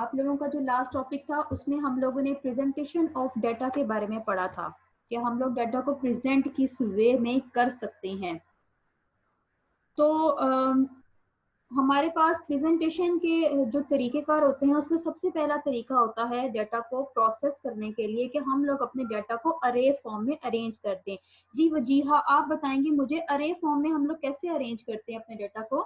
आप लोगों का जो लास्ट टॉपिक था उसमें हम लोगों ने प्रेजेंटेशन ऑफ डाटा के बारे में पढ़ा था कि हम लोग डाटा को प्रेजेंट किस वे में कर सकते हैं। तो हमारे पास प्रेजेंटेशन के जो तरीकेकार होते हैं उसमें सबसे पहला तरीका होता है डाटा को प्रोसेस करने के लिए कि हम लोग अपने डाटा को अरे फॉर्म में अरेंज करते हैं। जी वजीहा, आप बताएंगे मुझे अरे फॉर्म में हम लोग कैसे अरेंज करते हैं अपने डाटा को?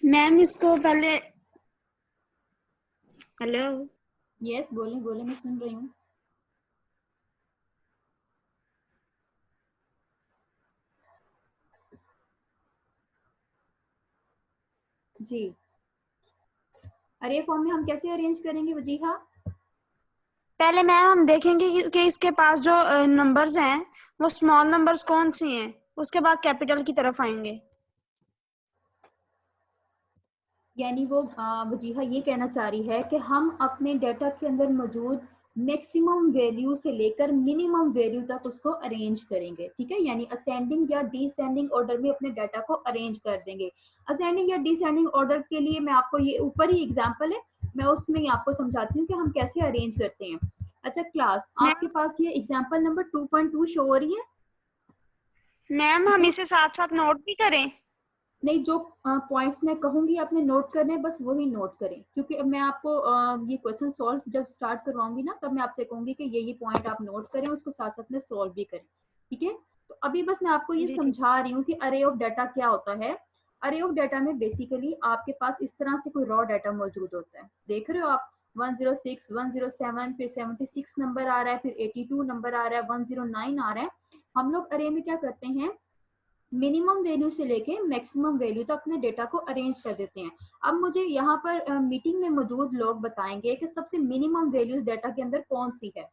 मैम इसको पहले, हेलो, यस बोले बोले, मैं सुन रही हूँ। जी, अरे फॉर्म में हम कैसे अरेंज करेंगे वजीहा? पहले मैम हम देखेंगे कि इसके पास जो नंबर्स हैं वो स्मॉल नंबर्स कौन से हैं, उसके बाद कैपिटल की तरफ आएंगे। यानी वो वजीहा ये कहना चाह रही है कि हम अपने डाटा के अंदर मौजूद मैक्सिमम वैल्यू से लेकर मिनिमम वैल्यू तक उसको अरेंज करेंगे। ठीक है, यानी असेंडिंग या डिसेंडिंग ऑर्डर में अपने डाटा को अरेंज कर देंगे। असेंडिंग या डिसेंडिंग ऑर्डर के लिए मैं आपको, ये ऊपर ही एग्जांपल है, मैं उसमें आपको समझाती हूँ कि हम कैसे अरेंज करते हैं। अच्छा क्लास, आपके पास ये एग्जाम्पल नंबर 2.2 शो हो रही है? मैम हम इसे साथ साथ नोट भी करें? नहीं, जो पॉइंट्स मैं कहूंगी आपने नोट करने हैं, बस वही नोट करें, क्योंकि अब मैं आपको ये क्वेश्चन सॉल्व जब स्टार्ट करवाऊंगी ना तब मैं आपसे कहूंगी कि ये पॉइंट आप नोट करें, उसको साथ साथ में सॉल्व भी करें। ठीक है, तो अभी बस मैं आपको ये जी ठीक। समझा रही हूँ कि अरे ऑफ डाटा क्या होता है। अरे ऑफ डाटा में बेसिकली आपके पास इस तरह से कोई रॉ डाटा मौजूद होता है, देख रहे हो आप, 106, 107, फिर 76 नंबर आ रहा है, फिर 82 नंबर आ रहा है, 109 आ रहा है। हम लोग अरे में क्या करते हैं, मिनिमम वैल्यू से लेके मैक्सिमम वैल्यू तक अपने डेटा को अरेंज कर देते हैं। अब मुझे यहाँ पर मीटिंग में मौजूद लोग बताएंगे कि सबसे मिनिमम वैल्यूज डेटा के अंदर कौन सी है।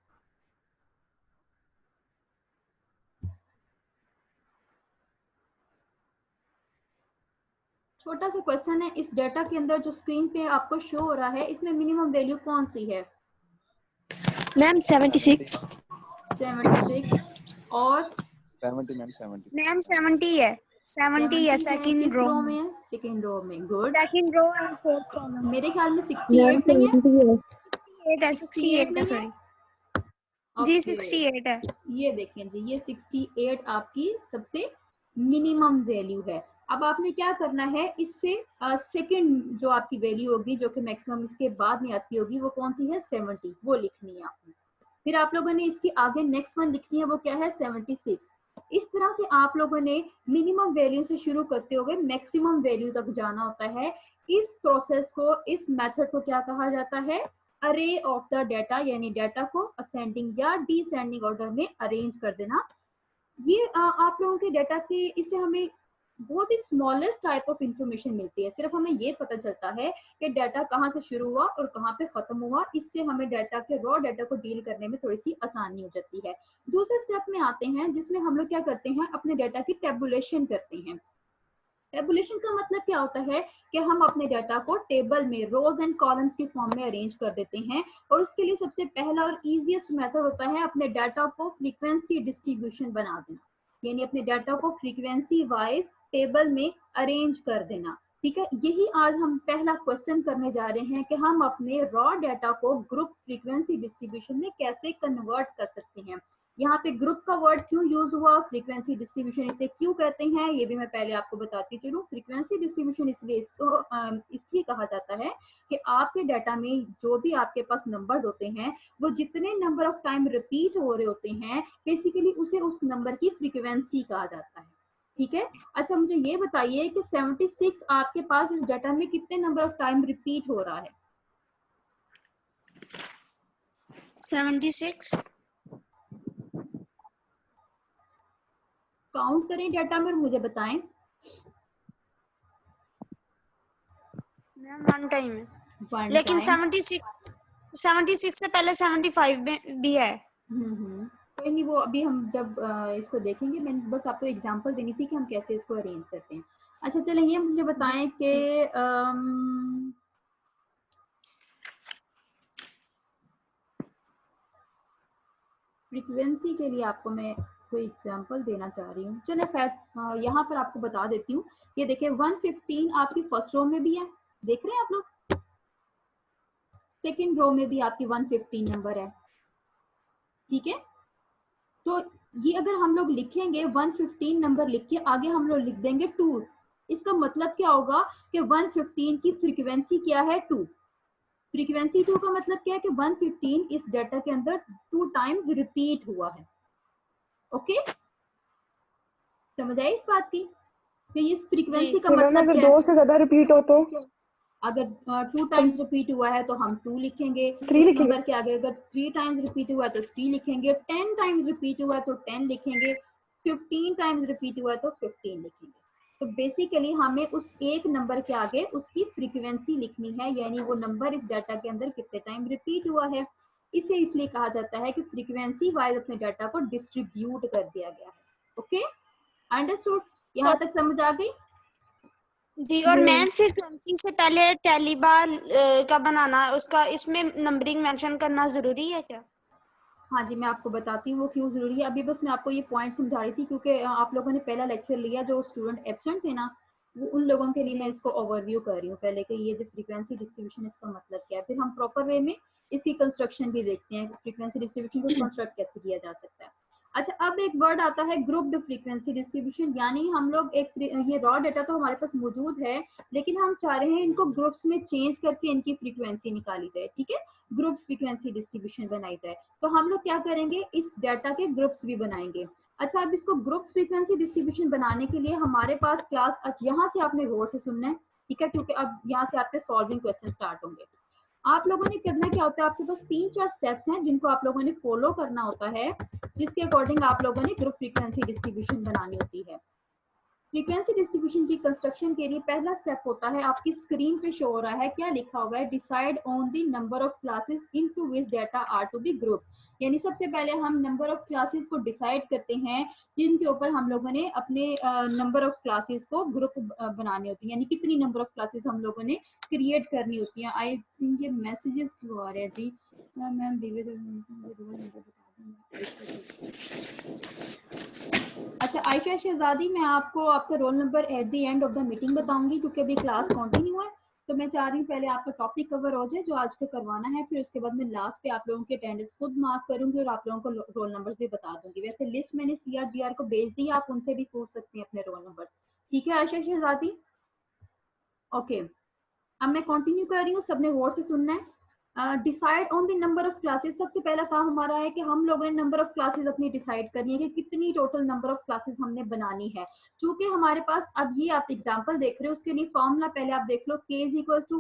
छोटा सा क्वेश्चन है, इस डेटा के अंदर जो स्क्रीन पे आपको शो हो रहा है इसमें मिनिमम वैल्यू कौन सी है? मैम 76। 76 और 70 मैम 70 मैम 70 है, 70 है, 70 है, सेकंड किस रो रो में, में है? सेकेंड रो में, good. Second row and fourth column. मेरे ख्याल में मैम 68 नहीं है? 70 है। 68 है, 68 68 है, नहीं है? सॉरी जी, ओके, 68 है। ये देखें जी, ये 68 आपकी सबसे मिनिमम वैल्यू है। अब आपने क्या करना है, इससे सेकंड जो आपकी वैल्यू होगी जो कि मैक्सिमम इसके बाद में आती होगी वो कौन सी है? 70, वो लिखनी है आपने। फिर आप लोगों ने इसकी आगे नेक्स्ट वन लिखनी है, वो क्या है? 76। इस तरह से आप लोगों ने मिनिमम वैल्यू से शुरू करते हुए मैक्सिमम वैल्यू तक जाना होता है। इस प्रोसेस को, इस मेथड को क्या कहा जाता है? अरे ऑफ द डाटा, यानी डाटा को असेंडिंग या डिसेंडिंग ऑर्डर में अरेंज कर देना। ये आप लोगों के डाटा की, इससे हमें बहुत ही स्मॉलेस्ट टाइप ऑफ इंफॉर्मेशन मिलती है। सिर्फ हमें ये पता चलता है कि डाटा कहाँ से शुरू हुआ और कहाँ पे खत्म हुआ। इससे हमें डाटा के रॉ डाटा को डील करने में थोड़ी सी आसानी हो जाती है। दूसरे स्टेप में आते हैं जिसमें हम लोग क्या करते हैं, अपने डाटा की टेबुलेशन करते हैं। टेबुलेशन का मतलब क्या होता है कि हम अपने डाटा को टेबल में रोज एंड कॉलम्स की फॉर्म में अरेंज कर देते हैं। और उसके लिए सबसे पहला और इजीएस्ट मेथड होता है अपने डाटा को फ्रीक्वेंसी डिस्ट्रीब्यूशन बना देना, यानी अपने डाटा को फ्रीक्वेंसी वाइज टेबल में अरेंज कर देना। ठीक है, यही आज हम पहला क्वेश्चन करने जा रहे हैं कि हम अपने रॉ डाटा को ग्रुप फ्रीक्वेंसी डिस्ट्रीब्यूशन में कैसे कन्वर्ट कर सकते हैं। यहाँ पे ग्रुप का वर्ड क्यों यूज हुआ, फ्रीक्वेंसी डिस्ट्रीब्यूशन इसे क्यों कहते हैं, ये भी मैं पहले आपको बताती चलूं। फ्रीक्वेंसी डिस्ट्रीब्यूशन इसलिए इसलिए कहा जाता है कि आपके डाटा में जो भी आपके पास नंबर्स होते हैं वो जितने नंबर ऑफ टाइम रिपीट हो रहे होते हैं, बेसिकली उसे उस नंबर की फ्रीक्वेंसी कहा जाता है। ठीक है, अच्छा मुझे ये बताइए कि 76 आपके पास इस डाटा में कितने नंबर ऑफ टाइम रिपीट हो रहा है? 76। काउंट करें डाटा में और मुझे बताएं। मैम वन टाइम है, वन लेकिन टाइम। 76 से पहले 75 भी है। कोई नहीं, वो अभी हम जब इसको देखेंगे, मैंने बस आपको एग्जांपल देनी थी कि हम कैसे इसको अरेंज करते हैं। अच्छा चलिए, ये मुझे बताएं कि फ्रीक्वेंसी के लिए आपको मैं कोई एग्जांपल देना चाह रही हूँ, चले खैर यहाँ पर आपको बता देती हूँ। ये देखिए 115 आपकी फर्स्ट रो में भी है, देख रहे हैं आप लोग, सेकंड रो में भी आपकी 115 नंबर है, ठीक है। तो ये अगर हम लोग लिखेंगे 115 नंबर लिख के आगे हम लोग लिख देंगे 2, इसका मतलब क्या होगा कि 115 की फ्रीक्वेंसी क्या है 2। फ्रीक्वेंसी 2 का मतलब क्या है कि 115 इस डाटा के अंदर 2 टाइम्स रिपीट हुआ है। ओके, समझ आई इस बात की कि इस फ्रीक्वेंसी का मतलब अगर क्या है। 2 से ज्यादा रिपीट हो तो अगर 2 टाइम्स रिपीट हुआ है तो हम 2 लिखेंगे, 3 उस लिखेंगे। नंबर के आगे अगर 3 टाइम्स रिपीट हुआ है तो 3 लिखेंगे, 10 टाइम्स रिपीट हुआ है तो 10 लिखेंगे, 15 टाइम्स रिपीट हुआ है तो 15 लिखेंगे। तो बेसिकली हमें उस एक नंबर के आगे उसकी फ्रीक्वेंसी लिखनी है, यानी वो नंबर इस डाटा के अंदर कितने टाइम रिपीट हुआ है। इसे इसलिए कहा जाता है कि फ्रीक्वेंसी वाइज अपने डाटा को डिस्ट्रीब्यूट कर दिया गया है। ओके, अंडरस्टूड, यहाँ तक समझ आ गई जी। और मैम फ्रीक्वेंसी से पहले टैली बार का बनाना, उसका इसमें नंबरिंग मेंशन करना जरूरी है क्या? हाँ जी, मैं आपको बताती हूँ वो क्यों जरूरी है। अभी बस मैं आपको ये पॉइंट समझा रही थी क्योंकि आप लोगों ने पहला लेक्चर लिया, जो स्टूडेंट एब्सेंट थे ना, वो उन लोगों के लिए मैं इसको ओवरव्यू कर रही हूँ पहले कि ये जो फ्रीक्वेंसी डिस्ट्रीब्यूशन इसका मतलब क्या है, फिर हम प्रॉपर वे में इसकी कंस्ट्रक्शन भी देखते हैं, फ्रीक्वेंसी डिस्ट्रीब्यूशन को कंस्ट्रक्ट कैसे किया जा सकता है। अच्छा, अब एक वर्ड आता है ग्रुप्ड फ्रीक्वेंसी डिस्ट्रीब्यूशन, यानी हम लोग एक, ये रॉ डेटा तो हमारे पास मौजूद है लेकिन हम चाह रहे हैं इनको ग्रुप्स में चेंज करके इनकी फ्रीक्वेंसी निकाली जाए, ठीक है, ग्रुप फ्रीक्वेंसी डिस्ट्रीब्यूशन बनाई जाए। तो हम लोग क्या करेंगे, इस डाटा के ग्रुप्स भी बनाएंगे। अच्छा, अब इसको ग्रुप फ्रीक्वेंसी डिस्ट्रीब्यूशन बनाने के लिए हमारे पास क्लास, यहाँ से आपने गौर से सुनना है, ठीक है, क्योंकि अब यहाँ से आपके सॉल्विंग क्वेश्चन स्टार्ट होंगे। आप लोगों ने करना क्या होता है, आपके पास 3-4 स्टेप्स हैं जिनको आप लोगों ने फॉलो करना होता है, जिसके अकॉर्डिंग आप लोगों ने ग्रुप फ्रीक्वेंसी डिस्ट्रीब्यूशन बनानी होती है। फ्रीक्वेंसी डिस्ट्रीब्यूशन की कंस्ट्रक्शन के लिए पहला स्टेप होता है, आपकी स्क्रीन पे शो हो रहा है, क्या लिखा हुआ है, decide on the number of classes into which data are to be group. यानी सबसे पहले हम नंबर ऑफ क्लासेस को डिसाइड करते हैं जिनके ऊपर हम लोगों ने अपने नंबर ऑफ क्लासेस को ग्रुप बनाने होती है, यानी कितनी नंबर ऑफ क्लासेस हम लोगों ने क्रिएट करनी होती है। आई थिंक ये मैसेजेस क्यों आ रहे हैं जी, मैम अच्छा आयशा शहजादी, मैं आपको आपका roll number at the end of the meeting बताऊंगी क्योंकि अभी क्लास कंटिन्यू है, तो मैं चाह रही हूँ पहले आपका टॉपिक कवर हो जाए जो आज का करवाना है, फिर उसके बाद मैं लास्ट पे आप लोगों की अटेंडेंस खुद मार्क करूंगी और आप लोगों को रोल नंबर्स भी बता दूंगी। वैसे लिस्ट मैंने CRGR को भेज दी, आप उनसे भी पूछ सकती हैं अपने रोल नंबर्स, ठीक है आयशा शहजादी? ओके, अब मैं कंटिन्यू कर रही हूँ, सबने गौर से सुनना है। Decide on the number of classes, सबसे पहला काम हमारा है कि हम लोगों ने नंबर ऑफ क्लासेस अपनी डिसाइड करनी है कि कितनी टोटल नंबर ऑफ क्लासेस हमने बनानी है। चूंकि हमारे पास, अब ये आप एग्जांपल देख रहे हो, उसके लिए फॉर्मूला पहले आप देख लो, k =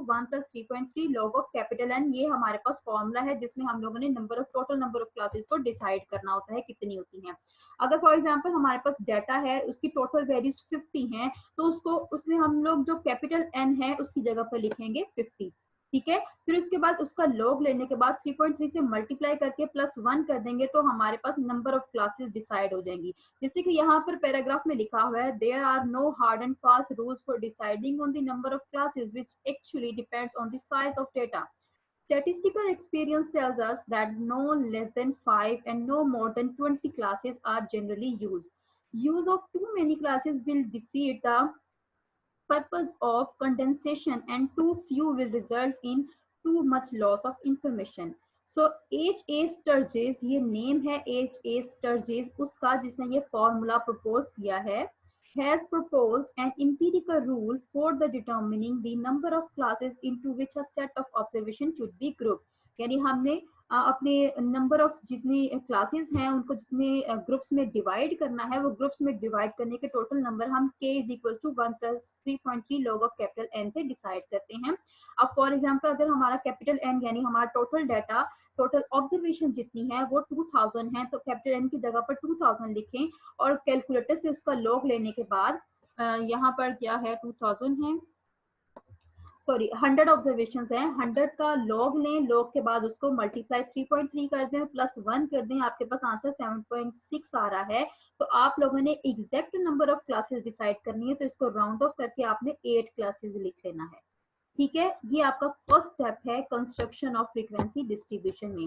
1 + 3.3 log of capital N, ये हमारे पास फॉर्मूला है जिसमें हम लोगों ने टोटल नंबर ऑफ क्लासेस को डिसाइड करना होता है कितनी होती है। अगर फॉर एग्जाम्पल हमारे पास डाटा है, उसकी टोटल वैल्यूज 50 है, तो उसको उसमें हम लोग जो कैपिटल N है उसकी जगह पर लिखेंगे 50, ठीक है। फिर उसके बाद उसका लॉग लेने के बाद 3.3 से मल्टीप्लाई करके +1 कर देंगे तो हमारे पास नंबर ऑफ क्लासेस डिसाइड हो जाएंगी। जैसे कि यहाँ पर पैराग्राफ में लिखा हुआ है, there are no hard and fast rules for deciding on the number of classes which actually depends on the size of data. Statistical experience tells us that no less than 5 and no more than 20 classes are generally used. Use of too many classes will defeat the purpose of condensation and too few will result in too much loss of information. So H.A. Sturgis, ये name है H.A. Sturgis उसका, जिसने ये formula propose किया है, has proposed an empirical rule for the determining the number of classes into which a set of observation should be grouped. यानी हमने अपने नंबर ऑफ जितनी क्लासेस हैं उनको जितने ग्रुप्स में डिवाइड करना है, वो ग्रुप्स में डिवाइड करने के टोटल नंबर हम k = 1 + 3.3 log of capital N से डिसाइड करते हैं। अब फॉर एग्जांपल अगर हमारा कैपिटल N यानी हमारा टोटल डाटा, टोटल ऑब्जर्वेशन जितनी है वो 2000 है, तो कैपिटल N की जगह पर 2000 लिखें और कैलकुलेटर से उसका लॉग लेने के बाद यहाँ पर क्या है, 2000 है, सॉरी 100 ऑब्जर्वेशन है, 100 का लॉग लें, लॉग के बाद उसको मल्टीप्लाई 3.3 कर दें +1 कर दें, आपके पास आंसर 7.6 आ रहा है। तो आप लोगों ने exact number of classes decide करनी है, तो इसको राउंड ऑफ करके आपने 8 क्लासेस लिख लेना है, ठीक है। ये आपका फर्स्ट स्टेप है कंस्ट्रक्शन ऑफ फ्रीक्वेंसी डिस्ट्रीब्यूशन में।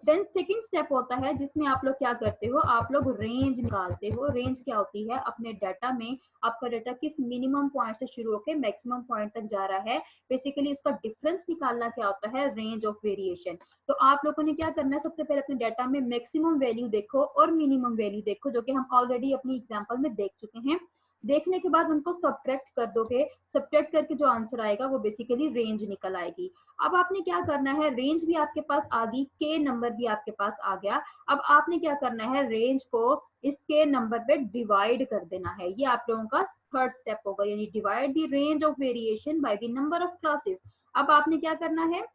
देन सेकंड स्टेप होता है जिसमें आप लोग क्या करते हो, आप लोग रेंज निकालते हो। रेंज क्या होती है, अपने डाटा में आपका डाटा किस मिनिमम पॉइंट से शुरू होकर मैक्सिमम पॉइंट तक जा रहा है, बेसिकली उसका डिफरेंस निकालना क्या होता है, रेंज ऑफ वेरिएशन। तो आप लोगों ने क्या करना है, सबसे पहले अपने डाटा में मैक्सिमम वैल्यू देखो और मिनिमम वैल्यू देखो, जो कि हम ऑलरेडी अपनी एग्जाम्पल में देख चुके हैं। देखने के बाद उनको सब्ट्रैक्ट कर दोगे, सब्ट्रैक्ट करके जो आंसर आएगा वो बेसिकली रेंज निकल आएगी। अब आपने क्या करना है, रेंज भी आपके पास आ गई, के नंबर भी आपके पास आ गया। अब आपने क्या करना है, रेंज को इस के नंबर पे डिवाइड कर देना है। ये आप लोगों का थर्ड स्टेप होगा, यानी divide the range of variation by the number of classes. अब आपने क्या करना है,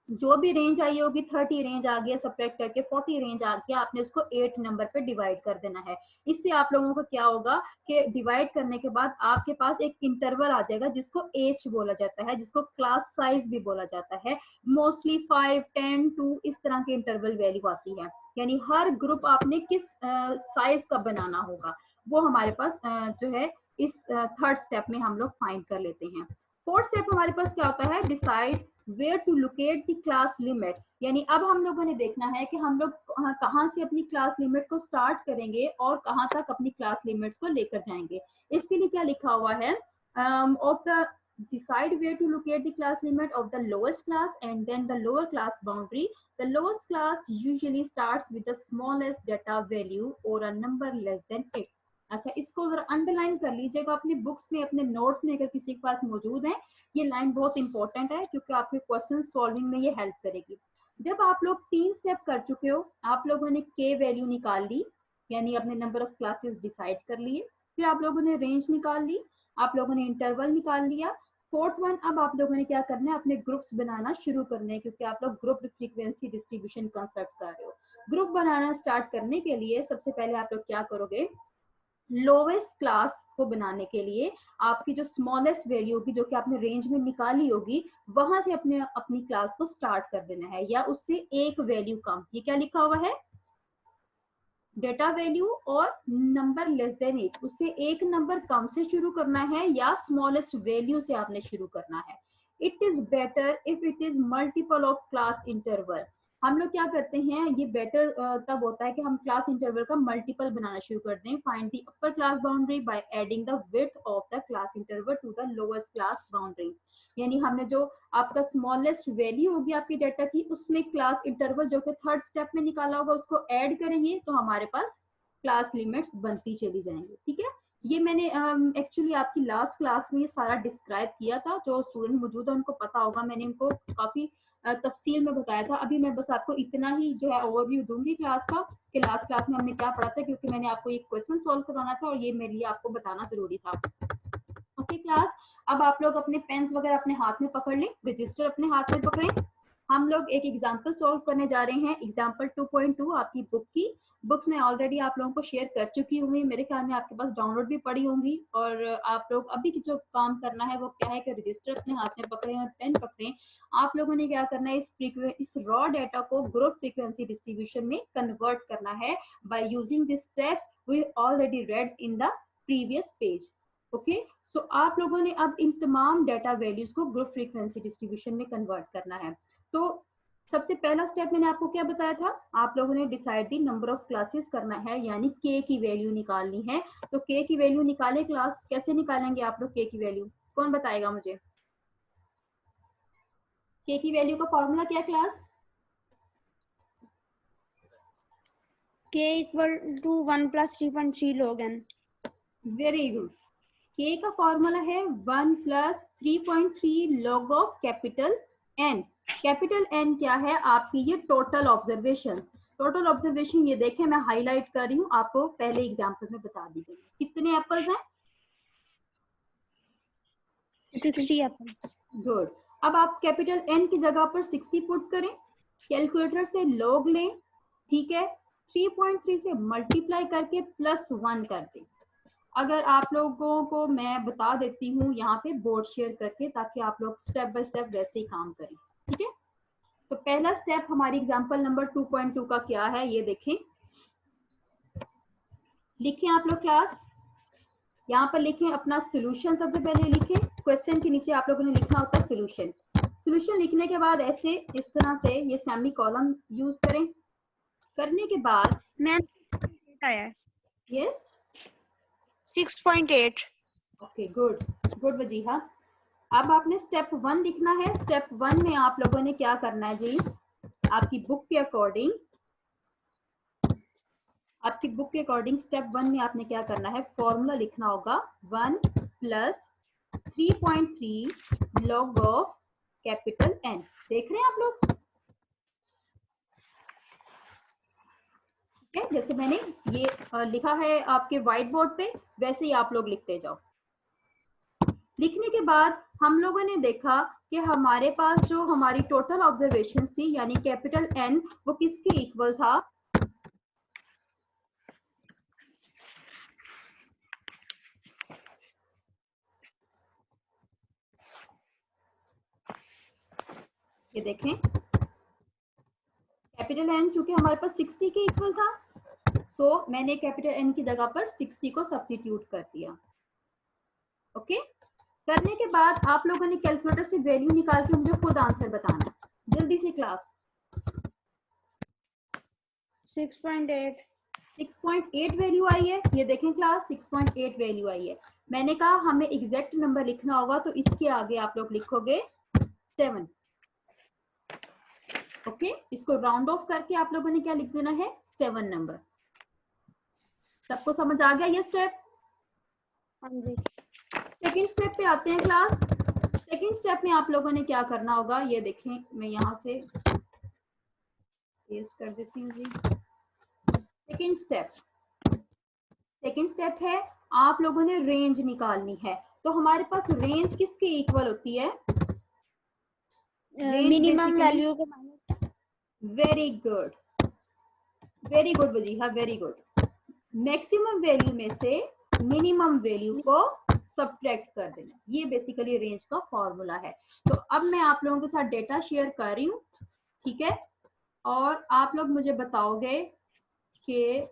जो भी रेंज आई होगी, 30 रेंज आ गया, सब्ट्रैक्ट करके 40 रेंज आ गया, आपने उसको 8 नंबर पे डिवाइड कर देना है। इससे आप लोगों को क्या होगा कि डिवाइड करने के बाद आपके पास एक इंटरवल आ जाएगा जिसको एच बोला जाता है, जिसको क्लास साइज भी बोला जाता है। मोस्टली 5, 10, 2 इस तरह के इंटरवल वैल्यू आती है, यानी हर ग्रुप आपने किस साइज का बनाना होगा वो हमारे पास जो है इस थर्ड स्टेप में हम लोग फाइंड कर लेते हैं। फोर्थ स्टेप हमारे पास क्या होता है, decide where to locate the class limit. यानी अब हम लोगों ने देखना है कि हम लोग कहाँ से अपनी क्लास लिमिट को स्टार्ट करेंगे और कहाँ तक अपनी क्लास लिमिट्स को लेकर जाएंगे। इसके लिए क्या लिखा हुआ है, of the decide where to locate the class limit of the lowest class and then the lower class boundary. The lowest class usually starts with the smallest data value or a number less than 8. अच्छा, इसको जरा underline कर लीजिएगा अपनी books में, अपने notes में अगर किसी के पास मौजूद है। ये लाइन बहुत इंपॉर्टेंट है क्योंकि आपके क्वेश्चन सॉल्विंग में ये हेल्प करेगी। जब आप लोग 3 स्टेप कर चुके हो, आप लोगों ने के वैल्यू निकाल ली, यानी अपने नंबर ऑफ क्लासेस डिसाइड कर लिए, फिर आप लोगों ने रेंज निकाल ली, आप लोगों ने इंटरवल निकाल लिया। फोर्थ वन, अब आप लोगों ने क्या करना है, अपने ग्रुप्स बनाना शुरू करने हैं, क्योंकि आप लोग ग्रुप फ्रीक्वेंसी डिस्ट्रीब्यूशन कंस्ट्रक्ट कर रहे हो। ग्रुप बनाना स्टार्ट करने के लिए सबसे पहले आप लोग क्या करोगे, लोवेस्ट क्लास को बनाने के लिए आपकी जो स्मॉलेस्ट वैल्यू होगी, जो कि आपने रेंज में निकाली होगी, वहां से अपनी क्लास को स्टार्ट कर देना है, या उससे एक वैल्यू कम। ये क्या लिखा हुआ है, डेटा वैल्यू और नंबर लेस देन 8, उससे एक नंबर कम से शुरू करना है या स्मॉलेस्ट वैल्यू से आपने शुरू करना है। It is better if it is multiple of class interval. हम लोग क्या करते हैं, ये बेटर तब होता है कि हम क्लास इंटरवल का मल्टीपल बनाना शुरू कर दें। Find the upper class boundary by adding the width of the class interval to the lowest class boundary. यानी हमने जो आपका स्मॉलेस्ट वैल्यू होगी आपकी डाटा की, उसमें क्लास इंटरवल जो कि थर्ड स्टेप में निकाला होगा उसको ऐड करेंगे, तो हमारे पास क्लास लिमिट्स बनती चली जाएंगी। ठीक है, ये मैंने एक्चुअली आपकी लास्ट क्लास में ये सारा डिस्क्राइब किया था। जो स्टूडेंट मौजूद है उनको पता होगा, मैंने उनको काफी तफसील में बताया था। अभी मैं बस आपको इतना ही जो है ओवरव्यू दूंगी क्लास का, कि लास्ट क्लास में हमने क्या पढ़ा था, क्योंकि मैंने आपको एक क्वेश्चन सॉल्व करवाना था और ये मेरे लिए आपको बताना जरूरी था। ओके क्लास, अब आप लोग अपने पेन्स वगैरह अपने हाथ में पकड़ लें, रजिस्टर अपने हाथ में पकड़ें। हम लोग एक एग्जाम्पल सॉल्व करने जा रहे हैं, एग्जाम्पल 2.2 आपकी बुक की। बुक्स में ऑलरेडी आप लोगों को शेयर कर चुकी हूँ, मेरे ख्याल में आपके पास डाउनलोड भी पड़ी होंगी। और आप लोग अभी जो काम करना है वो क्या है कि रजिस्टर अपने हाथ में पकड़े और पेन पकड़े। आप लोगों ने क्या करना है, इस रॉ डाटा को ग्रुप फ्रीक्वेंसी डिस्ट्रीब्यूशन में कन्वर्ट करना है by using this steps we already read in the previous page. Okay, so आप लोगों ने अब इन तमाम डाटा वैल्यूज को ग्रुप फ्रीक्वेंसी डिस्ट्रीब्यूशन में कन्वर्ट करना है। तो सबसे पहला स्टेप मैंने आपको क्या बताया था, आप लोगों ने decide the number of classes करना है, यानी के की वैल्यू निकालनी है। तो के की वैल्यू निकाले क्लास, कैसे निकालेंगे आप लोग के की वैल्यू, कौन बताएगा मुझे? के की वैल्यू का फॉर्मूला क्या है class? k equal to 1 + 3.3 log n। Very good, k का फॉर्मूला है 1 + 3.3 log of capital N. Capital N क्या है आपकी, ये टोटल ऑब्जर्वेशन। टोटल ऑब्जर्वेशन ये देखें, मैं हाईलाइट कर रही हूँ, आपको पहले एग्जाम्पल में बता दी गई। कितने एप्पल्स हैं? 60 एप्पल्स। गुड, अब आप कैपिटल एन की जगह पर 60 पुट करें, कैलकुलेटर से लॉग लें, ठीक है, 3.3 से मल्टीप्लाई करके +1 कर दें। अगर आप लोगों को मैं बता देती हूँ यहाँ पे बोर्ड शेयर करके, ताकि आप लोग स्टेप बाय स्टेप वैसे ही काम करें। ठीक है, तो पहला स्टेप हमारी एग्जांपल नंबर 2.2 का क्या है, ये देखें, लिखें आप लोग क्लास, यहाँ पर लिखें अपना सोल्यूशन। सबसे पहले लिखें, क्वेश्चन के नीचे आप लोगों ने लिखना होता है सोल्यूशन। सोल्यूशन लिखने के बाद ऐसे इस तरह से ये सेमी कॉलम यूज करें। करने के बाद मैम 6.8 आया है। Yes 6.8। Okay good good Wajiha. अब आपने स्टेप 1 लिखना है। स्टेप 1 में आप लोगों ने क्या करना है जी, आपकी बुक के अकॉर्डिंग स्टेप 1 में आपने क्या करना है, फॉर्मूला लिखना होगा 1 + 3.3 log ऑफ कैपिटल N। देख रहे हैं आप लोग? ठीक है, जैसे मैंने ये लिखा है आपके व्हाइट बोर्ड पे, वैसे ही आप लोग लिखते जाओ। लिखने के बाद हम लोगों ने देखा कि हमारे पास जो हमारी टोटल ऑब्जर्वेशन थी यानी कैपिटल N, वो किसके इक्वल था, ये देखें कैपिटल N चूंकि हमारे पास 60 के इक्वल था, सो मैंने कैपिटल N की जगह पर 60 को सब्स्टिट्यूट कर दिया। ओके, करने के बाद आप लोगों ने कैलकुलेटर से वैल्यू निकाल के मुझे खुद आंसर बताना है, जल्दी से क्लास। 6.8 वैल्यू आई है, ये देखें क्लास 6.8 वैल्यू आई है। मैंने कहा हमें एग्जैक्ट नंबर लिखना होगा, तो इसके आगे आप लोग लिखोगे 7। ओके, इसको राउंड ऑफ करके आप लोगों ने क्या लिख देना है, 7 नंबर। सबको समझ आ गया ये स्टेप? हाँ जी। सेकेंड स्टेप पे आते हैं क्लास। सेकेंड स्टेप में आप लोगों ने क्या करना होगा, ये देखें मैं यहाँ से पेस्ट कर देती हूँ जी। सेकेंड स्टेप है आप लोगों ने रेंज निकालनी है। तो हमारे पास रेंज किसके इक्वल होती है, मिनिमम वैल्यू के minus. Very good Wajiha, very good. Maximum value में से मिनिमम वैल्यू को सब्ट्रैक्ट कर देना, ये बेसिकली रेंज का फॉर्मूला है। तो अब मैं आप लोगों के साथ डेटा शेयर कर रही हूँ, ठीक है, और आप लोग मुझे बताओगे कि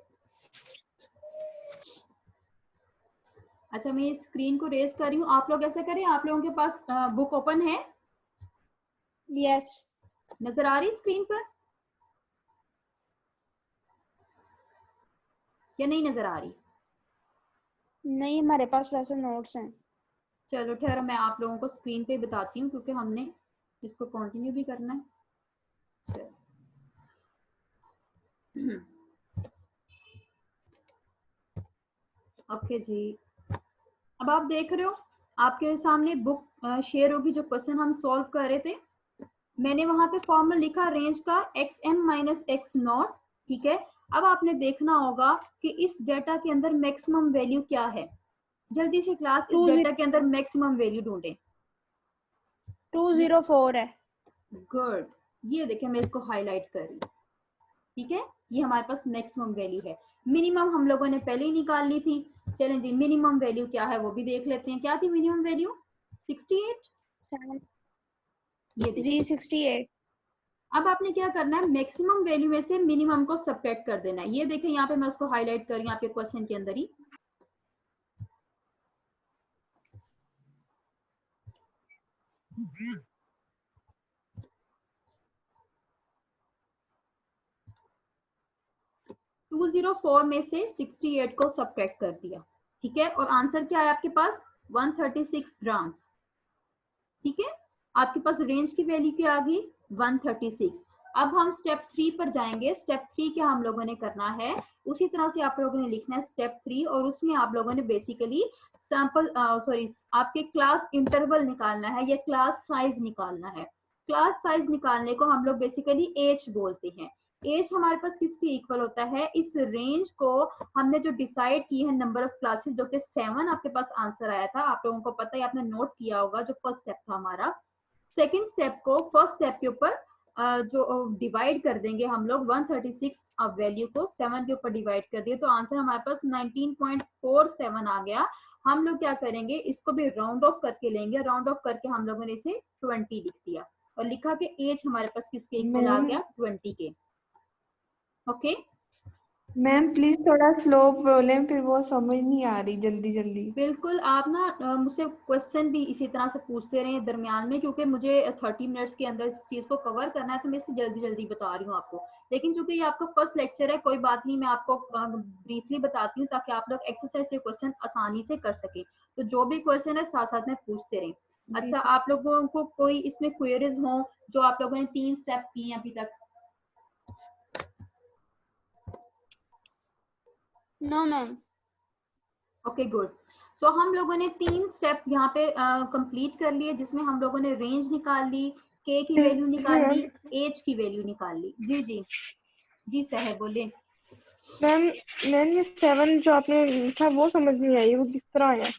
अच्छा मैं स्क्रीन को रेज कर रही हूँ, आप लोग ऐसा करें, आप लोगों के पास बुक ओपन है? यस। नजर आ रही स्क्रीन पर या नहीं नजर आ रही? नहीं, हमारे पास वैसे नोट्स हैं। चलो ठहरो, मैं आप लोगों को स्क्रीन पे बताती हूँ क्योंकि हमने इसको कंटिन्यू भी करना है। ओके जी, अब आप देख रहे हो आपके सामने बुक शेयर होगी, जो क्वेश्चन हम सॉल्व कर रहे थे। मैंने वहां पे फॉर्मूला लिखा रेंज का xm - x0, ठीक है। अब आपने देखना होगा कि इस डेटा के अंदर मैक्सिमम वैल्यू क्या है। जल्दी से क्लास इस डेटा के अंदर मैक्सिमम वैल्यू ढूंढें। 204 है। गुड, ये देखिए मैं इसको हाईलाइट कर रही हूँ, ठीक है, ये हमारे पास मैक्सिमम वैल्यू है। मिनिमम हम लोगों ने पहले ही निकाल ली थी। चलें जी, मिनिमम वैल्यू क्या है वो भी देख लेते हैं। क्या थी मिनिमम वैल्यू? 68। ये देखिए 68। अब आपने क्या करना है, मैक्सिमम वैल्यू में से मिनिमम को सब्ट्रैक्ट कर देना है। ये देखें यहाँ पे मैं उसको हाईलाइट कर रही हूँ आपके क्वेश्चन के अंदर ही। टू 204 में से 68 को सब्ट्रैक्ट कर दिया, ठीक है, और आंसर क्या है आपके पास, 136 ग्राम्स, ठीक है। आपके पास रेंज की वैल्यू क्या आ गई, 136। अब हम स्टेप 3 पर जाएंगे। स्टेप 3 क्या हम लोगों ने करना है, उसी तरह से आप लोगों ने लिखना है स्टेप 3, और उसमें आप लोगों ने बेसिकली सैंपल आपके क्लास इंटरवल निकालना है या क्लास साइज निकालना है। क्लास साइज निकालने को हम लोग बेसिकली एच बोलते हैं। एज हमारे पास किसके इक्वल होता है, इस रेंज को हमने जो डिसाइड की है नंबर ऑफ क्लासेस, जो कि 7 आपके पास आंसर आया था, आप लोगों को पता है, आपने नोट किया होगा, जो फर्स्ट स्टेप था हमारा। सेकेंड स्टेप को फर्स्ट स्टेप के ऊपर जो डिवाइड कर देंगे हम लोग, 136 वैल्यू को 7 के ऊपर डिवाइड कर दिए, तो आंसर हमारे पास 19.47 आ गया। हम लोग क्या करेंगे, इसको भी राउंड ऑफ करके लेंगे। राउंड ऑफ करके हम लोगों ने इसे 20 लिख दिया और लिखा कि एज हमारे पास किसके इक्वल आ गया, 20 के। ओके, मैम प्लीज थोड़ा स्लो बोलें, फिर वो समझ नहीं आ रही जल्दी जल्दी। बिल्कुल, आप ना मुझसे क्वेश्चन भी इसी तरह से पूछते रहे दरमियान में, क्योंकि मुझे 30 मिनट्स के अंदर इस चीज को कवर करना है, तो मैं इससे जल्दी जल्दी बता रही हूँ आपको। लेकिन चूंकि ये आपका फर्स्ट लेक्चर है, कोई बात नहीं, मैं आपको ब्रीफली बताती हूँ ताकि आप लोग एक्सरसाइज से क्वेश्चन आसानी से कर सके। तो जो भी क्वेश्चन है साथ साथ में पूछते रहे। जी अच्छा, आप लोगों को कोई इसमें क्वेरीज हो जो आप लोगों ने 3 स्टेप किए अभी तक? No ma'am. Okay good. So हम लोगों ने 3 स्टेप यहाँ पे कंप्लीट कर लिए, जिसमें हम लोगों ने रेंज निकाल ली, के की वैल्यू निकाल ली, एज की वैल्यू निकाल ली। जी जी जी सर बोले। मैम मैम ये 7 जो आपने लिखा वो समझ नहीं आई, वो किस तरह आया?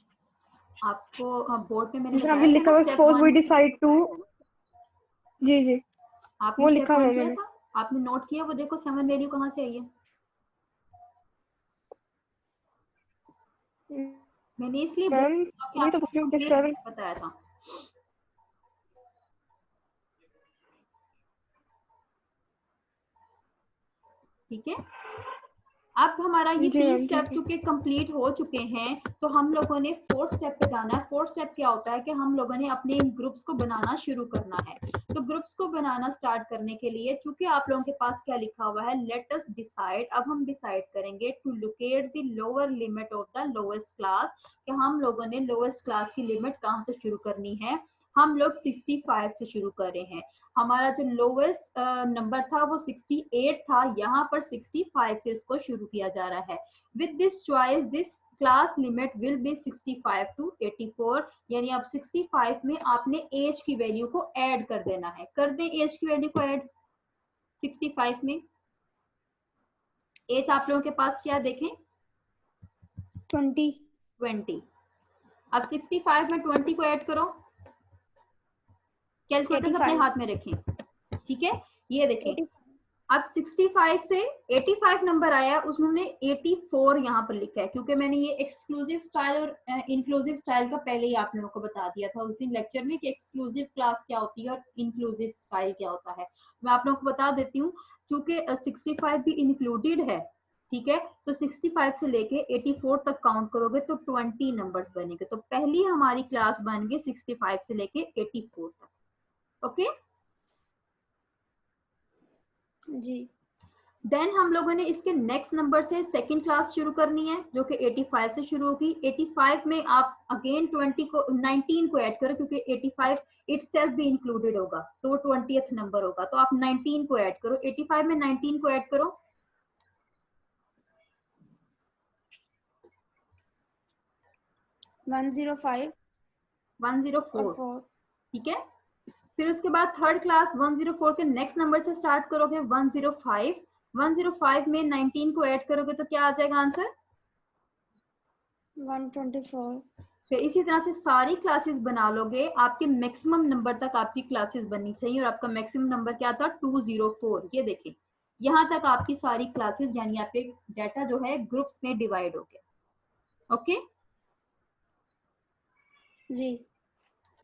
आपको बोर्ड पे मैंने जिस तरह बताया अभी था लिखा ना हुआ step suppose we 1। Decide to. जी आपने वो स्टेप लिखा हुआ 1 किया मैंने। था, आपने नोट किया? वो देखो 7 वैल्यू कहाँ से आई है। मैंने इसलिए मैम बोला कि वही तो आपको पूछ रही हूँ कि कंप्लीट 7। स्टेप बताया था। ठीक है, अब हमारा ये जी 3 मैम स्टेप ठीक है। चूंकि कंप्लीट हो चुके हैं, तो हम लोगों ने 4th स्टेप पे जाना है। 4th स्टेप क्या होता है कि हम लोगों ने अपने इन ग्रुप्स को बनाना शुरू करना है। तो ग्रुप्स को बनाना स्टार्ट करने के लिए, चूंकि आप लोगों के पास क्या लिखा हुआ है, लेट अस डिसाइड, अब हम डिसाइड करेंगे to locate the lower limit of the lowest class, कि हम लोगों ने लोएस्ट क्लास की लिमिट कहाँ से शुरू करनी है। हम लोग 65 से शुरू कर रहे हैं। हमारा जो लोवेस्ट नंबर था वो 68 था, यहाँ पर 65 से इसको शुरू किया जा रहा है। With this choice this class limit will be 65 to 84, यानी अब 65 में आपने एज की वैल्यू को ऐड कर देना है। कर दें एज की वैल्यू को ऐड 65 में। एज आप लोगों के पास क्या देखें? 20। अब 65 में 20 को ऐड करो। कैलकुलेटर्स अपने 85। हाथ में रखें। ठीक है, ये देखें 85। अब 65 से 85 नंबर आया, उसने 84 यहाँ पर लिखा है, क्योंकि मैंने ये एक्सक्लूसिव स्टाइल और इंक्लूसिव स्टाइल का पहले ही आप लोगों को बता दिया था उस दिन लेक्चर में कि एक्सक्लूसिव क्लास क्या होती है और इंक्लूसिव स्टाइल क्या होता है। मैं आप लोगों को बता देती हूँ, क्योंकि 65 भी इंक्लूडेड है। ठीक है, तो 65 से लेके 84 तक काउंट करोगे तो 20 नंबर्स बनेंगे। तो पहली हमारी क्लास बन गई 65 से लेके 84 तक। ओके जी। देन हम लोगों ने इसके नेक्स्ट नंबर से सेकंड क्लास शुरू करनी है, जो कि 85 से शुरू होगी। 85 में आप अगेन 19 को ऐड करो, क्योंकि 85 इटसेल्फ भी इंक्लूडेड होगा, तो वो 20th नंबर होगा। तो आप 19 को ऐड करो, 85 में 19 को ऐड करो। 105 104। और 4। ठीक है, फिर उसके बाद थर्ड क्लास 104 के नेक्स्ट नंबर से स्टार्ट करोगे 105। 105 में 19 को ऐड करोगे तो क्या आ जाएगा आंसर? 124। फिर इसी तरह से सारी क्लासेस बना लोगे, आपके मैक्सिमम नंबर तक आपकी क्लासेस बननी चाहिए। और आपका मैक्सिमम नंबर क्या था? 204। ये देखें, यहाँ तक आपकी सारी क्लासेस यानी आपके डाटा जो है ग्रुप्स में डिवाइड हो गया। ओके जी।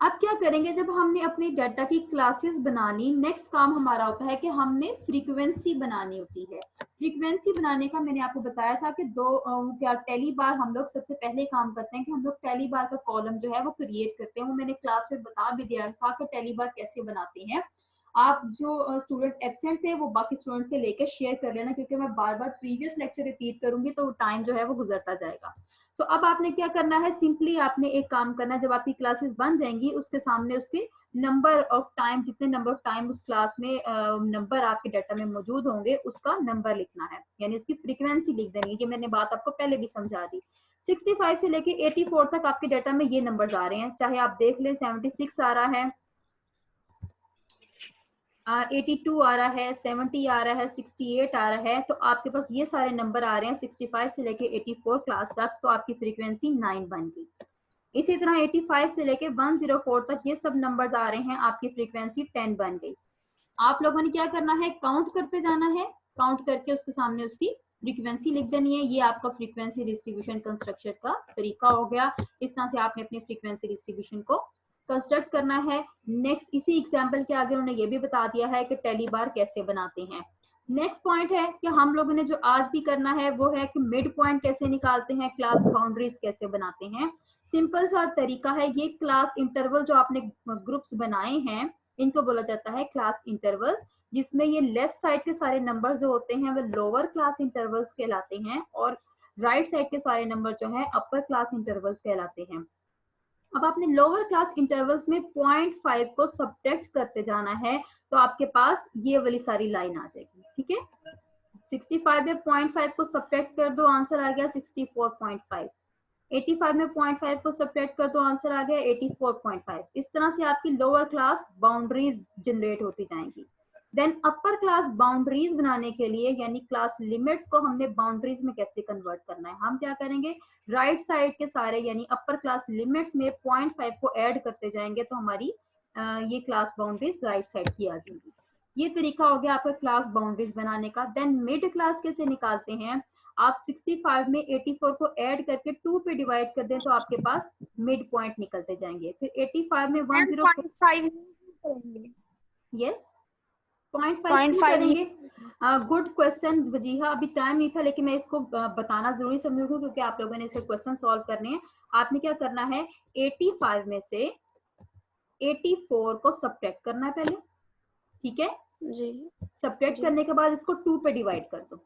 अब क्या करेंगे, जब हमने अपनी डाटा की क्लासेस बनानी, नेक्स्ट काम हमारा होता है कि हमने फ्रीक्वेंसी बनानी होती है। फ्रीक्वेंसी बनाने का मैंने आपको बताया था कि क्या पहली बार हम लोग सबसे पहले काम करते हैं कि हम लोग पहली बार का कॉलम जो है वो क्रिएट करते हैं। वो मैंने क्लास में बता भी दिया था कि पहली बार कैसे बनाते हैं। आप जो स्टूडेंट एब्सेंट थे वो बाकी स्टूडेंट से लेकर शेयर कर लेना, क्योंकि मैं बार बार प्रीवियस लेक्चर रिपीट करूंगी तो टाइम जो है वो गुजरता जाएगा। तो अब आपने क्या करना है, सिंपली आपने एक काम करना है, जब आपकी क्लासेस बन जाएंगी उसके सामने उसके नंबर ऑफ टाइम, जितने नंबर ऑफ टाइम उस क्लास में नंबर आपके डाटा में मौजूद होंगे उसका नंबर लिखना है, यानी उसकी फ्रीक्वेंसी लिख देनी है। कि मैंने बात आपको पहले भी समझा दी। 65 से लेके 84 तक आपके डाटा में ये नंबर आ रहे हैं, चाहे आप देख लें 76 आ रहा है, 82 आ रहा है, 70 आ रहा है, 68 आ रहा है। तो आपके पास ये सारे नंबर आ रहे हैं 65 से लेके 84 क्लास तक, तो आपकी फ्रीक्वेंसी 9 बन गई। इसी तरह 85 से लेके 104 तक ये सब नंबर्स आ रहे हैं, आपकी फ्रीक्वेंसी 10 बन गई। आप लोगों ने क्या करना है, काउंट करते जाना है, काउंट करके उसके सामने उसकी फ्रीक्वेंसी लिख देनी है। ये आपका फ्रीक्वेंसी डिस्ट्रीब्यूशन कंस्ट्रक्शन का तरीका हो गया। इस तरह से आपने अपनी फ्रीक्वेंसी डिस्ट्रीब्यूशन को कंस्ट्रक्ट करना है। नेक्स्ट इसी एग्जांपल के आगे उन्होंने ये भी बता दिया है कि टेली बार कैसे बनाते हैं। नेक्स्ट पॉइंट है कि हम लोगों ने जो आज भी करना है वो है कि मिड पॉइंट कैसे निकालते हैं, क्लास बाउंड्रीज कैसे बनाते हैं। सिंपल सा तरीका है, ये क्लास इंटरवल जो आपने ग्रुप्स बनाए हैं इनको बोला जाता है क्लास इंटरवल्स, जिसमें ये लेफ्ट साइड के सारे नंबर जो होते हैं वो लोअर क्लास इंटरवल्स कहलाते हैं और राइट साइड के सारे नंबर जो है अपर क्लास इंटरवल्स कहलाते हैं। अब आपने लोअर क्लास इंटरवल्स में 0.5 को सब्ट्रैक्ट करते जाना है तो आपके पास ये वाली सारी लाइन आ जाएगी, ठीक है। 65 में 0.5 को सब्ट्रैक्ट कर दो, आंसर आ गया 64.5। 85 में 0.5 को सब्ट्रैक्ट कर दो, आंसर आ गया 84.5। इस तरह से आपकी लोअर क्लास बाउंड्रीज जनरेट होती जाएंगी। देन अपर क्लास बाउंड्रीज बनाने के लिए यानी क्लास लिमिट्स को हमने बाउंड्रीज में कैसे कन्वर्ट करना है, हम क्या करेंगे, राइट साइड के सारे यानी अपर क्लास लिमिट्स में 0.5 को ऐड करते जाएंगे तो हमारी ये क्लास बाउंड्रीज राइट साइड की आ जाएगी। ये तरीका हो गया आपका क्लास बाउंड्रीज बनाने का। देन मिड क्लास कैसे निकालते हैं, आप 65 में 84 को ऐड करके 2 पे डिवाइड कर दें तो आपके पास मिड पॉइंट निकलते जाएंगे। फिर 85 में 0.5 यस 0.5 करेंगे। गुड क्वेश्चन वजीहा, अभी टाइम नहीं था लेकिन मैं इसको बताना जरूरी समझूंगी क्योंकि आप लोगों ने इसे क्वेश्चन सॉल्व करने हैं। आपने क्या करना है, 85 में से 84 को सब्ट्रैक्ट करना है पहले, ठीक है जी। सब्ट्रैक्ट करने के बाद इसको 2 पे डिवाइड कर दो,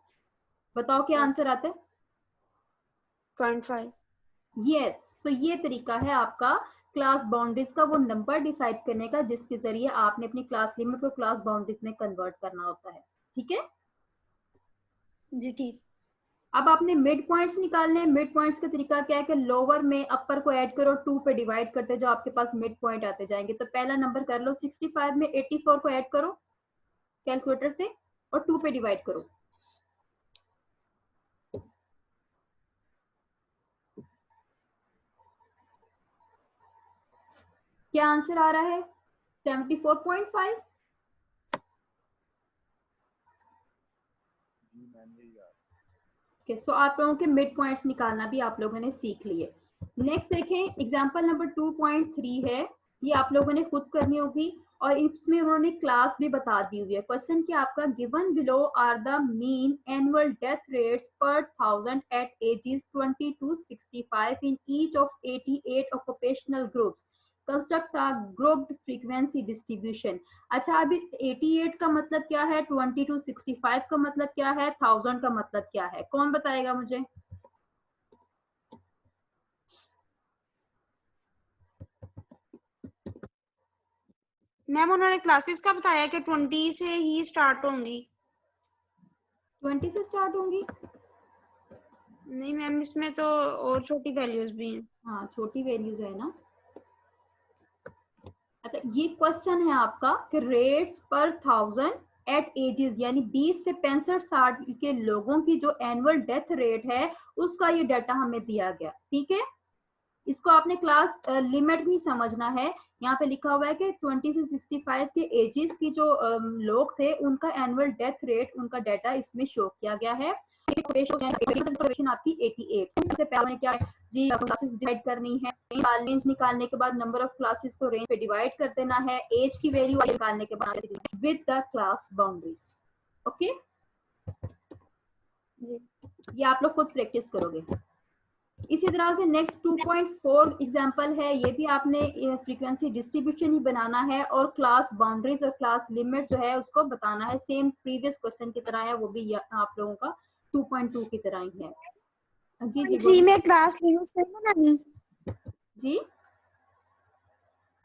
बताओ क्या आंसर आता है, 0.5। यस। तो ये तरीका है आपका क्लास बाउंड्रीज का वो नंबर डिसाइड करने का जिसके जरिए आपने अपनी क्लास लिमिट को क्लास बाउंड्रीज में कन्वर्ट करना होता है, ठीक है जी ठीक। अब आपने मिड पॉइंट्स निकालने हैं। मिड पॉइंट्स का तरीका क्या है कि लोअर में अपर को ऐड करो, 2 पे डिवाइड करते जो आपके पास मिड पॉइंट आते जाएंगे। तो पहला नंबर कर लो, 65 में 84 को ऐड करो कैलकुलेटर से और 2 पे डिवाइड करो। क्या आंसर आ रहा है, 74.5। सो आप लोगों के मिड पॉइंट्स निकालना भी आप लोगों ने सीख लिए। नेक्स्ट देखें एग्जांपल नंबर 2.3 है, ये आप लोगों ने खुद करनी होगी और इसमें उन्होंने क्लास भी बता दी हुई है। क्वेश्चन क्या आपका, given below are the mean annual death rates per 1000 at ages 20 to 65 in each of 88 occupational groups, construct a grouped frequency distribution. अच्छा अभी 88 का मतलब क्या है, 20 to 65 का मतलब क्या है, 1000 का मतलब क्या है, कौन बताएगा मुझे। मैम उन्होंने क्लासेस का बताया कि 20 से ही स्टार्ट होंगी। 20 से स्टार्ट होंगी? नहीं मैम इसमें तो और छोटी वैल्यूज भी हैं। हाँ छोटी वैल्यूज है ना। अच्छा ये क्वेश्चन है आपका कि रेट्स पर 1000 एट एजेस यानी 20 से 65 साल के लोगों की जो एनुअल डेथ रेट है उसका ये डाटा हमें दिया गया, ठीक है। इसको आपने क्लास लिमिट भी समझना है। यहाँ पे लिखा हुआ है कि 20 से 65 के एजेस की जो लोग थे उनका एनुअल डेथ रेट उनका डाटा इसमें शो किया गया है। आपकी 88 सबसे पहले क्या है जी, क्लासेस डिवाइड करनी है, रेंज निकालने के बाद नंबर ऑफ क्लासेस को रेंज पे डिवाइड कर देना है, एज की वैल्यू निकालने के बाद with the class boundaries. Okay ये आप लोग खुद प्रैक्टिस करोगे। इसी तरह से नेक्स्ट 2.4 एग्जांपल है, ये भी आपने फ्रीक्वेंसी डिस्ट्रीब्यूशन ही बनाना है और क्लास बाउंड्रीज और क्लास लिमिट जो है उसको बताना है। सेम प्रीवियस क्वेश्चन की तरह है, वो भी आप लोगों का 2.2 की तरह ही है। जी जी में क्लास लिमिट्स नहीं बनानी जी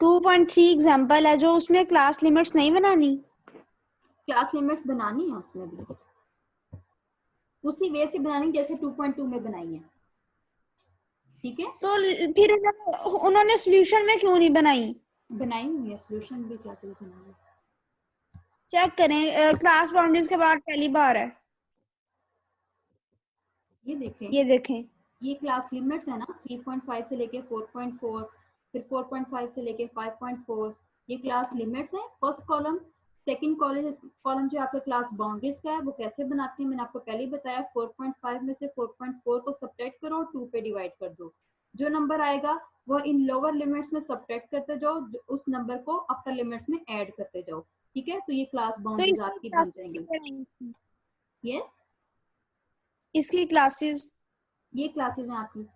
2.3 एग्जांपल है जो उसमें क्लास लिमिट्स नहीं बनानी, क्लास लिमिट्स बनानी है उसमें भी उसी वे से बनानी जैसे 2.2 में बनाई है, ठीक है। तो फिर उन्होंने सॉल्यूशन में क्यों नहीं बनाई हुई है सॉल्यूशन भी, क्या बनाई चेक करें। क्लास बाउंड्रीज के बाद पहली बार है, ये देखें ये क्लास लिमिट्स है ना, 3.5 से लेके 4.4 फिर 4.5 से लेके 5.4 ये क्लास लिमिट्स है फर्स्ट कॉलम। सेकंड कॉलम जो आपका क्लास बाउंड्रीज का है वो कैसे बनाते हैं मैंने आपको पहले ही बताया। 4.5 में से 4.4 को सब्ट्रैक्ट करो, 2 पे डिवाइड कर दो, जो नंबर आएगा वो इन लोअर लिमिट्स में सब्ट्रैक्ट करते जाओ, उस नंबर को अपर लिमिट्स में ऐड करते जाओ, ठीक है। तो ये क्लास बाउंड्रीज आपकी बन जाएंगी। यस, इसकी क्लासेस ये क्लासेस हैं आपकी,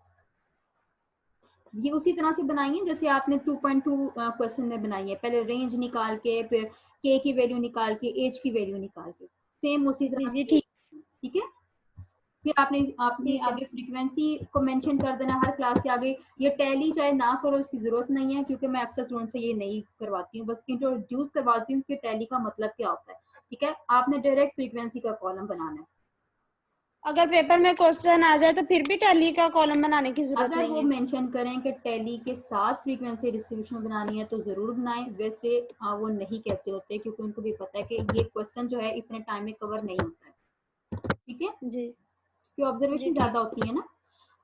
ये उसी तरह से बनाई है जैसे आपने 2.2 क्वेश्चन में बनाई है। पहले रेंज निकाल के, फिर के की वैल्यू निकाल के, एज की वैल्यू निकाल के, सेम उसी तरह जी से। ठीक ठीक है, फिर आपने ठीक है। आगे फ्रीक्वेंसी को मेंशन कर देना हर क्लास के आगे। ये टैली चाहे ना करो, इसकी जरूरत नहीं है, क्योंकि मैं अक्सर स्टूडेंट से ये नहीं करवाती हूँ, बस इंट्रोड्यूस करवाती हूँ कि टैली का मतलब क्या होता है। ठीक है, आपने डायरेक्ट फ्रीक्वेंसी का कॉलम बनाना है। अगर पेपर में क्वेश्चन आ जाए तो फिर भी टैली का कॉलम बनाने की जरूरत अगर नहीं वो है। मेंशन करें कि टैली के साथ फ्रीक्वेंसी डिस्ट्रीब्यूशन बनानी है तो जरूर बनाएं, वैसे वो नहीं कहते होते, क्योंकि उनको भी पता है कि ये क्वेश्चन जो है इतने टाइम में कवर नहीं होता है। ठीक है, जी कि ऑब्जर्वेशन जी ज्यादा ठीक। होती है ना।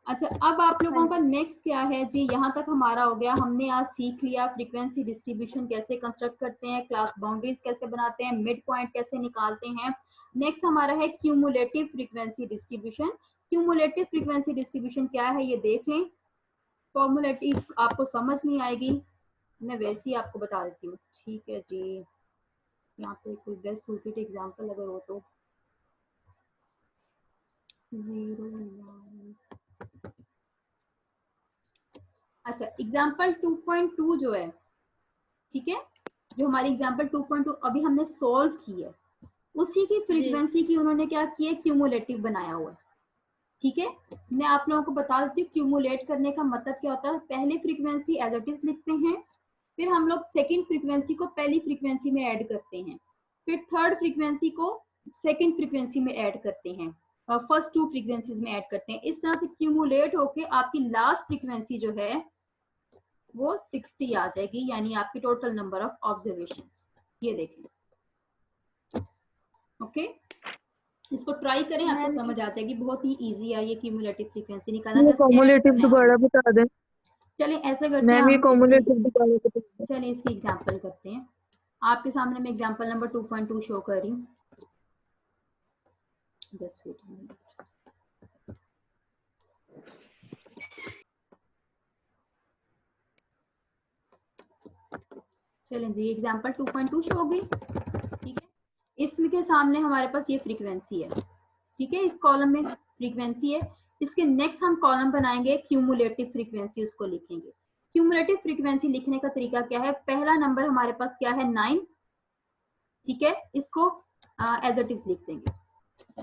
अच्छा, अब आप हाँ लोगों का जी। नेक्स्ट क्या है जी? यहाँ तक हमारा हो गया, हमने आज सीख लिया फ्रीक्वेंसी डिस्ट्रीब्यूशन कैसे कंस्ट्रक्ट करते हैं, क्लास बाउंड्रीज कैसे बनाते हैं, मिड पॉइंट कैसे निकालते हैं। नेक्स्ट हमारा है cumulative frequency distribution. Cumulative frequency distribution क्या है ये देख लें। फॉर्मुलेटिव आपको समझ नहीं आएगी, मैं वैसे ही आपको बता देती हूँ। ठीक है जी, यहाँ पे कोई बेस्ट सूटेड एग्जांपल अगर हो तो 0 अच्छा, एग्जाम्पल 2.2 जो है, ठीक है, जो हमारी एग्जाम्पल 2.2 अभी हमने सॉल्व की है, उसी की फ्रीक्वेंसी की उन्होंने क्या किया, क्यूमुलेटिव बनाया हुआ है। ठीक है, मैं आप लोगों को बता देती हूँ क्यूमुलेट करने का मतलब क्या होता है। पहले फ्रीक्वेंसी एज इट इज लिखते हैं, फिर हम लोग सेकेंड फ्रीक्वेंसी को पहली फ्रीक्वेंसी में ऐड करते हैं, फिर थर्ड फ्रीक्वेंसी को सेकेंड फ्रीक्वेंसी में ऐड करते हैं, और फर्स्ट टू फ्रीक्वेंसीज में ऐड करते हैं। इस तरह से क्यूमुलेट होके आपकी लास्ट फ्रीक्वेंसी जो है वो 60 आ जाएगी, यानी आपकी टोटल नंबर ऑफ ऑब्जर्वेशंस। ये देखें, ओके, इसको ट्राई करें, आपको मैम समझ आ जाएगी। बहुत ही इजी है ये क्यूमुलेटिव फ्रीक्वेंसी निकालना, ये जस्ट ऐड कॉमुलेटिव करना है दोबारा आपने। बता दें। चलें ऐसा करते हैं, मैम ये हम कॉमुलेटिव दोबारा बता दें। चलें इसकी एग्जांपल करते हैं। आपके सामने मैं एग्जांपल नंबर 2.2 शो कर रही हूँ। Just wait a minute. चलें जी, एग्जांपल 2.2 शो हो गई। ठीक है, इसमें के सामने हमारे पास ये फ्रीक्वेंसी है। ठीक है, इस कॉलम में फ्रीक्वेंसी है। इसके नेक्स्ट हम कॉलम बनाएंगे क्यूमुलेटिव फ्रीक्वेंसी, उसको लिखेंगे। क्यूमुलेटिव फ्रीक्वेंसी लिखने का तरीका क्या है, पहला नंबर हमारे पास क्या है, 9। ठीक है, इसको एज इट इज लिख देंगे।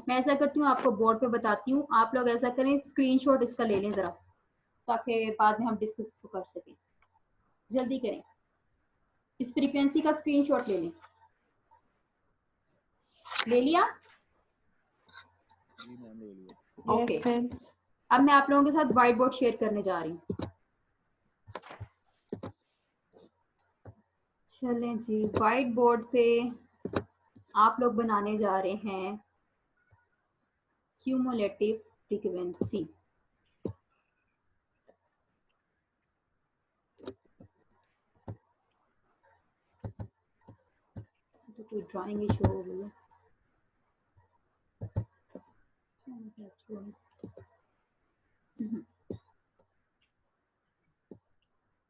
मैं ऐसा करती हूँ, आपको बोर्ड पे बताती हूँ, आप लोग ऐसा करें, स्क्रीनशॉट इसका ले लें जरा, ताकि बाद में हम डिस्कस कर सकें। जल्दी करें, इस फ्रीक्वेंसी का स्क्रीनशॉट ले लें। ले लिया? जी मैम, ले लिया। Okay, yes ma'am. अब मैं आप लोगों के साथ व्हाइट बोर्ड शेयर करने जा रही हूँ। चलें जी, व्हाइट बोर्ड पे आप लोग बनाने जा रहे हैं क्यूमुलेटिव फ्रीक्वेंसी। तो कोई ड्राइंग इशू हो गई है।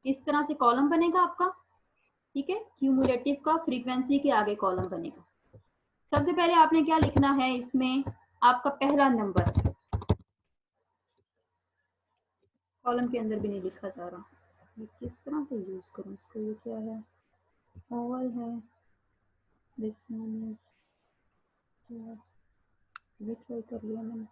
इस तरह से कॉलम बनेगा आपका। ठीक है, क्यूमुलेटिव का फ्रीक्वेंसी के आगे कॉलम बनेगा। सबसे पहले आपने क्या लिखना है इसमें, आपका पहला नंबर, कॉलम के अंदर भी नहीं लिखा जा रहा, ये किस तरह से यूज करूं इसको, ये क्या है, ओवल है, दिस वन इज, ये ट्राई कर लिया मैंने।